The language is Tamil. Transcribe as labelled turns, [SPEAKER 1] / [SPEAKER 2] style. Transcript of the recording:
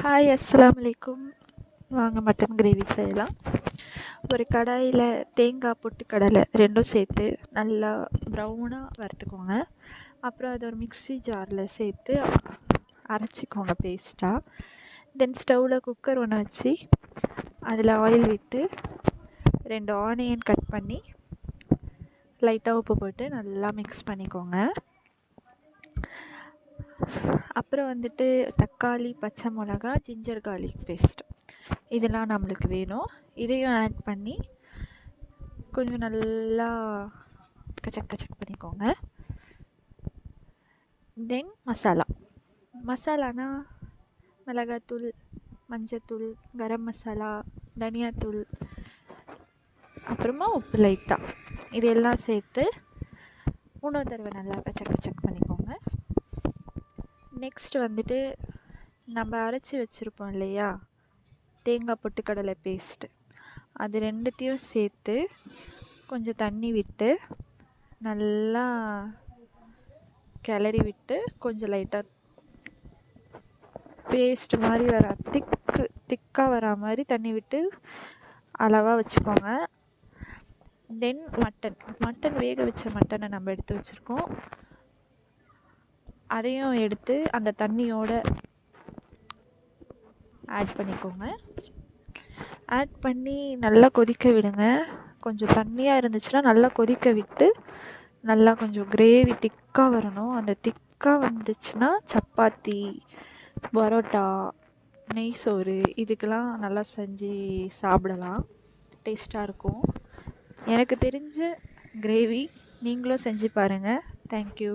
[SPEAKER 1] ஹாய், அஸ்ஸலாமு அலைக்கும். வாங்க மட்டன் கிரேவி செய்யலாம். ஒரு கடாயில் தேங்காய், பொட்டுக்கடலை ரெண்டும் சேர்த்து நல்லா ப்ரௌனாக வறுத்துக்கோங்க. அப்புறம் அதை ஒரு மிக்ஸி ஜாரில் சேர்த்து அரைச்சிக்கோங்க பேஸ்ட்டாக. தென் ஸ்டவ்வில் குக்கர் ஒன்று வச்சு அதில் ஆயில் விட்டு 2 ஆனியன் கட் பண்ணி லைட்டாக உப்பு போட்டு நல்லா மிக்ஸ் பண்ணிக்கோங்க. அப்புறம் வந்துட்டு தக்காளி, பச்சை மிளகா, ஜிஞ்சர் கார்லிக் பேஸ்ட் இதெல்லாம் நம்மளுக்கு வேணும். இதையும் ஆட் பண்ணி கொஞ்சம் நல்லா கச்சக் கச்சக் பண்ணிக்கோங்க. தென் மசாலானா மிளகாத்தூள், மஞ்சத்தூள், கரம் மசாலா, தனியாத்தூள், அப்புறமா உப்பு லைட்டாக இது எல்லாம் சேர்த்து இன்னொரு தடவை நல்லா கச்சக் கச்சக் பண்ணிக்கோங்க. நெக்ஸ்ட் வந்துட்டு நம்ம அரைச்சி வச்சுருப்போம் இல்லையா தேங்காய், பொட்டுக்கடலை பேஸ்ட்டு, அது ரெண்டுத்தையும் சேர்த்து கொஞ்சம் தண்ணி விட்டு நல்லா கிளறி விட்டு கொஞ்சம் லைட்டாக பேஸ்ட் மாதிரி திக்காக வரா மாதிரி தண்ணி விட்டு அளவாக வச்சுக்கோங்க. தென் மட்டன் வேக வச்ச மட்டனை நம்ம எடுத்து வச்சுருக்கோம். அதையும் எடுத்து அந்த தண்ணியோடு ஆட் பண்ணிக்கோங்க. ஆட் பண்ணி நல்லா கொதிக்க விடுங்க. கொஞ்சம் தண்ணியாக இருந்துச்சுன்னா நல்லா கொதிக்க விட்டு நல்லா கொஞ்சம் கிரேவி திக்காக வரணும். அந்த திக்காக வந்துச்சுன்னா சப்பாத்தி, பரோட்டா, நெய் சோறு இதுக்கெல்லாம் நல்லா செஞ்சு சாப்பிடலாம். டேஸ்ட்டாக இருக்கும். எனக்கு தெரிஞ்ச கிரேவி நீங்களும் செஞ்சு பாருங்கள். தேங்க்யூ.